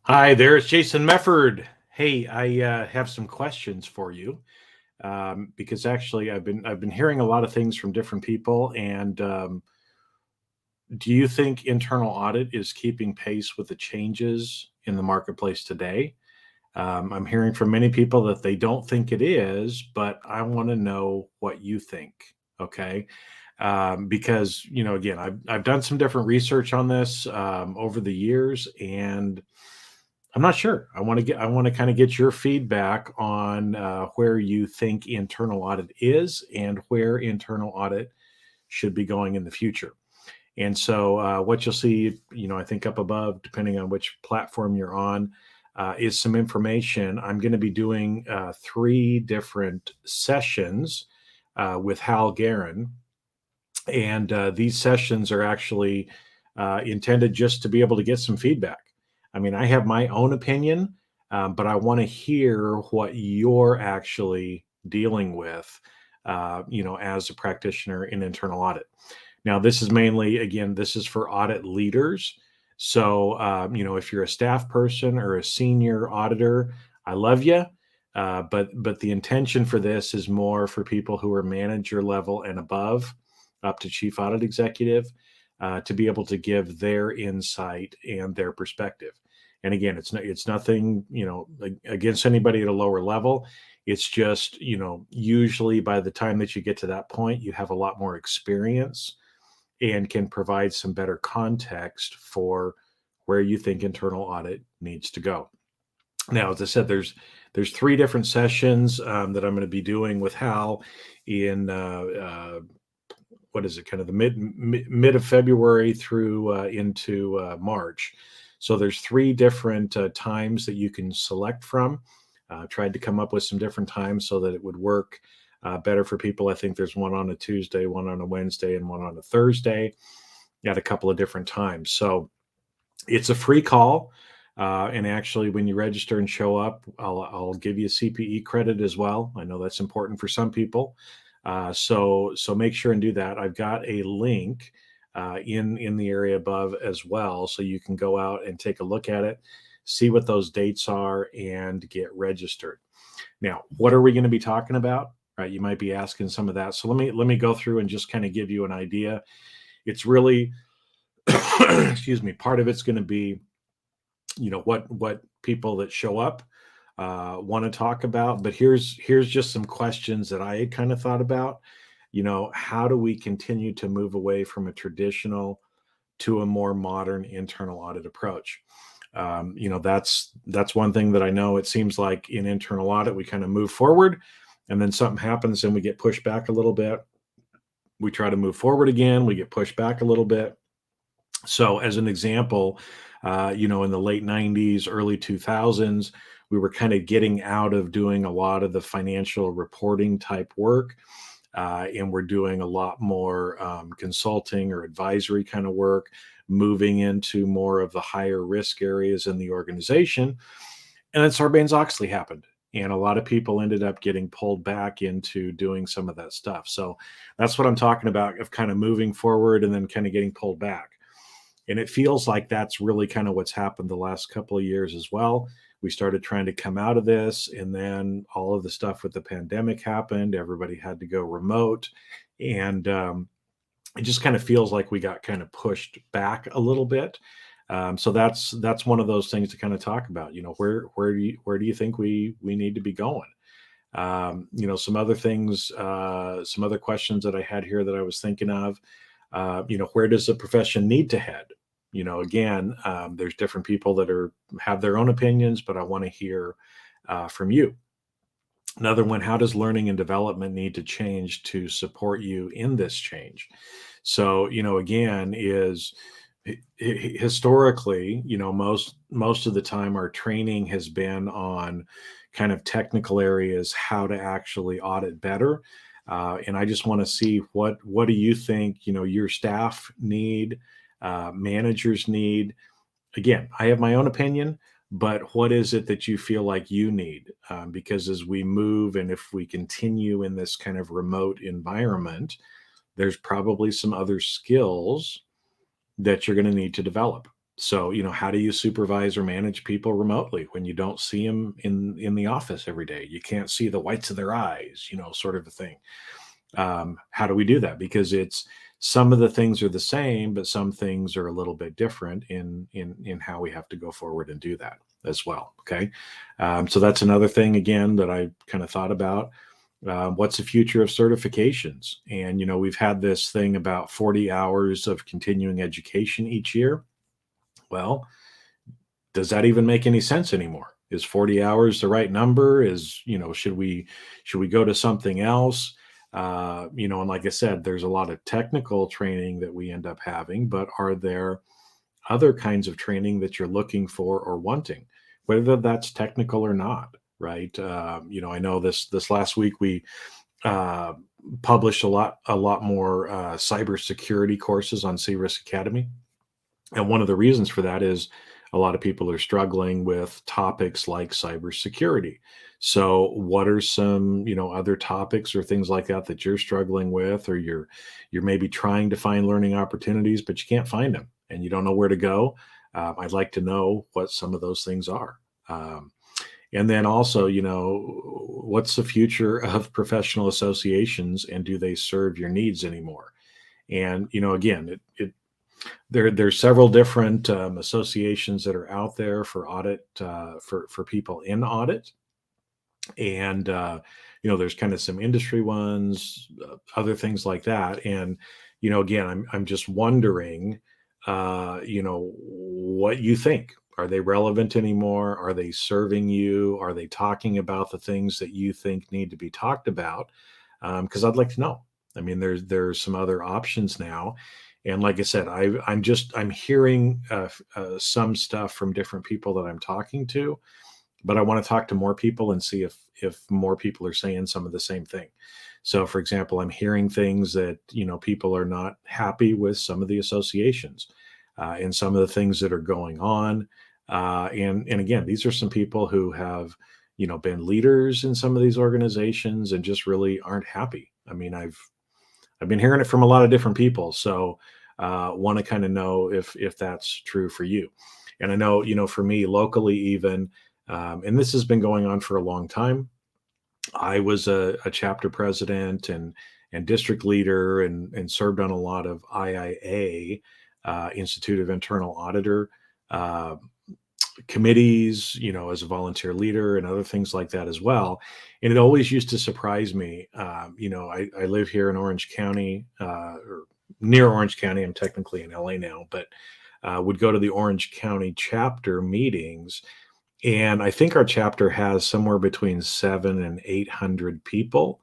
Hi, there's Jason Mefford. Hey, I have some questions for you because actually I've been hearing a lot of things from different people. And do you think internal audit is keeping pace with the changes in the marketplace today? I'm hearing from many people that they don't think it is, but I want to know what you think. Okay. Because again, I've done some different research on this over the years, and I'm not sure. I want to kind of get your feedback on where you think internal audit is and where internal audit should be going in the future. And so, what you'll see, I think up above, depending on which platform you're on, is some information. I'm going to be doing three different sessions with Hal Garin, and these sessions are actually intended just to be able to get some feedback. I mean, I have my own opinion, but I want to hear what you're actually dealing with, as a practitioner in internal audit. Now, this is mainly, again, this is for audit leaders. So, if you're a staff person or a senior auditor, I love you. But the intention for this is more for people who are manager level and above, up to chief audit executive, to be able to give their insight and their perspective. And again, it's nothing against anybody at a lower level. It's just usually by the time that you get to that point, you have a lot more experience and can provide some better context for where you think internal audit needs to go. Now, as I said, there's three different sessions that I'm going to be doing with Hal in what is it, kind of the mid of February through into March. So there's three different times that you can select from. Tried to come up with some different times so that it would work better for people. I think there's one on a Tuesday, one on a Wednesday, and one on a Thursday at a couple of different times. So it's a free call. And actually, when you register and show up, I'll give you a CPE credit as well. I know that's important for some people. So make sure and do that. I've got a link in the area above as well, so you can go out and take a look at it, see what those dates are, and get registered. Now, what are we going to be talking about? Right, you might be asking some of that. So let me go through and just kind of give you an idea. It's really, excuse me, part of it's going to be what people that show up want to talk about. But here's just some questions that I had kind of thought about. How do we continue to move away from a traditional to a more modern internal audit approach? That's one thing that I know. It seems like in internal audit we kind of move forward, and then something happens and we get pushed back a little bit. We try to move forward again, we get pushed back a little bit. So as an example, in the late 90s, early 2000s, we were kind of getting out of doing a lot of the financial reporting type work. And we're doing a lot more consulting or advisory kind of work, moving into more of the higher risk areas in the organization. And then Sarbanes-Oxley happened. And a lot of people ended up getting pulled back into doing some of that stuff. So that's what I'm talking about, of kind of moving forward and then kind of getting pulled back. And it feels like that's really kind of what's happened the last couple of years as well. We started trying to come out of this, and then all of the stuff with the pandemic happened. Everybody had to go remote. And it just kind of feels like we got kind of pushed back a little bit. So that's one of those things to kind of talk about. Where do you think we need to be going? Some other things, some other questions that I had here that I was thinking of. Where does the profession need to head? Again, there's different people that have their own opinions, but I want to hear from you. Another one: how does learning and development need to change to support you in this change? So, again, is historically, most of the time our training has been on kind of technical areas, how to actually audit better. And I just want to see what do you think, your staff need, managers need. Again, I have my own opinion, but what is it that you feel like you need? Because as we move, and if we continue in this kind of remote environment, there's probably some other skills that you're going to need to develop. So, how do you supervise or manage people remotely when you don't see them in the office every day? You can't see the whites of their eyes, sort of a thing. How do we do that? Because it's some of the things are the same, but some things are a little bit different in how we have to go forward and do that as well. Okay, so that's another thing again that I kind of thought about. What's the future of certifications? And we've had this thing about 40 hours of continuing education each year. Well, does that even make any sense anymore? Is 40 hours the right number? Should we go to something else? And like I said, there's a lot of technical training that we end up having, but are there other kinds of training that you're looking for or wanting, whether that's technical or not, right? I know this last week we uh, published a lot more cybersecurity courses on cRisk Academy. And one of the reasons for that is a lot of people are struggling with topics like cybersecurity. So, what are some, other topics or things like that that you're struggling with, or you're maybe trying to find learning opportunities, but you can't find them and you don't know where to go? I'd like to know what some of those things are. And then also, what's the future of professional associations, and do they serve your needs anymore? And again, there's several different associations that are out there for audit, for people in audit, and there's kind of some industry ones, other things like that. And again, I'm just wondering, what you think. Are they relevant anymore? Are they serving you? Are they talking about the things that you think need to be talked about? Because I'd like to know. I mean, there's some other options now, and like I said, I'm hearing some stuff from different people that I'm talking to, but I want to talk to more people and see if more people are saying some of the same thing. So, for example, I'm hearing things that people are not happy with some of the associations, and some of the things that are going on. And again, these are some people who have been leaders in some of these organizations and just really aren't happy. I mean, I've been hearing it from a lot of different people, so want to kind of know if that's true for you. And I know, for me locally, even, and this has been going on for a long time. I was a chapter president and district leader, and served on a lot of IIA, Institute of Internal Auditor, uh, committees, as a volunteer leader and other things like that as well. And it always used to surprise me. I live here in Orange County, or near Orange County. I'm technically in LA now, but would go to the Orange County chapter meetings. And I think our chapter has somewhere between 700 and 800 people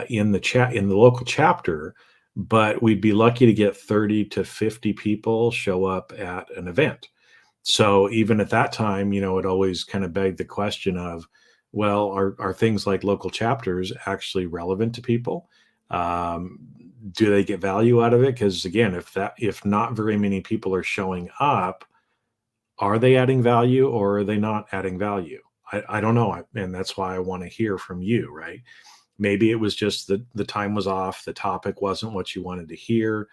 in the local chapter, but we'd be lucky to get 30 to 50 people show up at an event. So even at that time, it always kind of begged the question of, well, are things like local chapters actually relevant to people? Um, do they get value out of it? Because again, if not very many people are showing up, are they adding value or are they not adding value? I don't know, and that's why I want to hear from you, right? Maybe it was just that the time was off, the topic wasn't what you wanted to hear.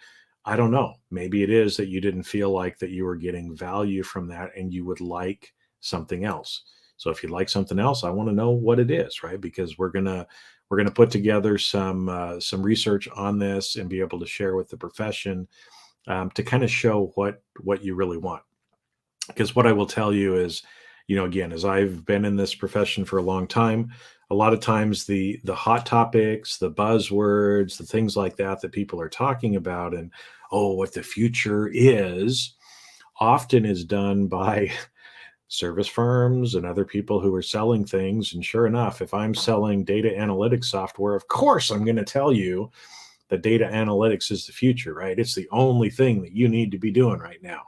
I don't know. Maybe it is that you didn't feel like that you were getting value from that and you would like something else. So if you'd like something else, I want to know what it is, right? Because we're gonna put together some research on this and be able to share with the profession, to kind of show what you really want. Because what I will tell you is, again, as I've been in this profession for a long time, a lot of times the hot topics, the buzzwords, the things like that people are talking about, and what the future is, often is done by service firms and other people who are selling things. And sure enough, if I'm selling data analytics software, of course I'm going to tell you that data analytics is the future, right? It's the only thing that you need to be doing right now.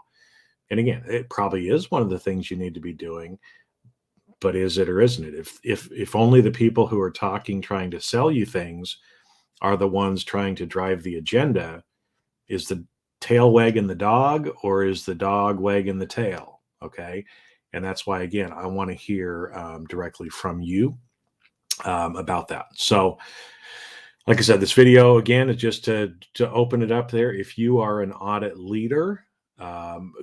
And again, it probably is one of the things you need to be doing, but is it or isn't it? If only the people who are talking, trying to sell you things, are the ones trying to drive the agenda, is the tail wagging the dog or is the dog wagging the tail? Okay. And that's why, again, I want to hear directly from you about that. So, like I said, this video again is just to open it up there. If you are an audit leader,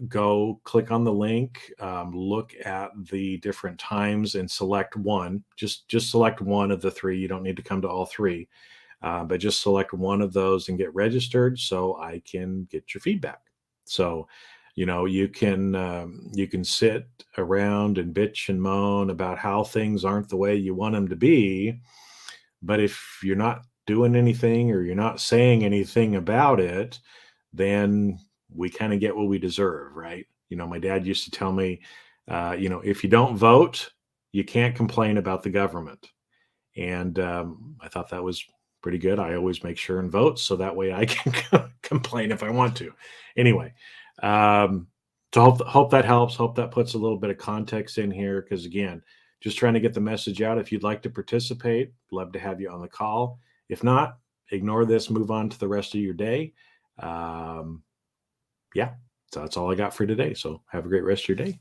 go click on the link, look at the different times and select one. Just select one of the three. You don't need to come to all three, but just select one of those and get registered so I can get your feedback. So, you can sit around and bitch and moan about how things aren't the way you want them to be, but if you're not doing anything or you're not saying anything about it, then we kind of get what we deserve, right? My dad used to tell me, if you don't vote, you can't complain about the government. And I thought that was pretty good. I always make sure and vote so that way I can complain if I want to. Anyway, so hope that helps. Hope that puts a little bit of context in here because, again, just trying to get the message out. If you'd like to participate, love to have you on the call. If not, ignore this, move on to the rest of your day. Yeah, so that's all I got for today. So have a great rest of your day.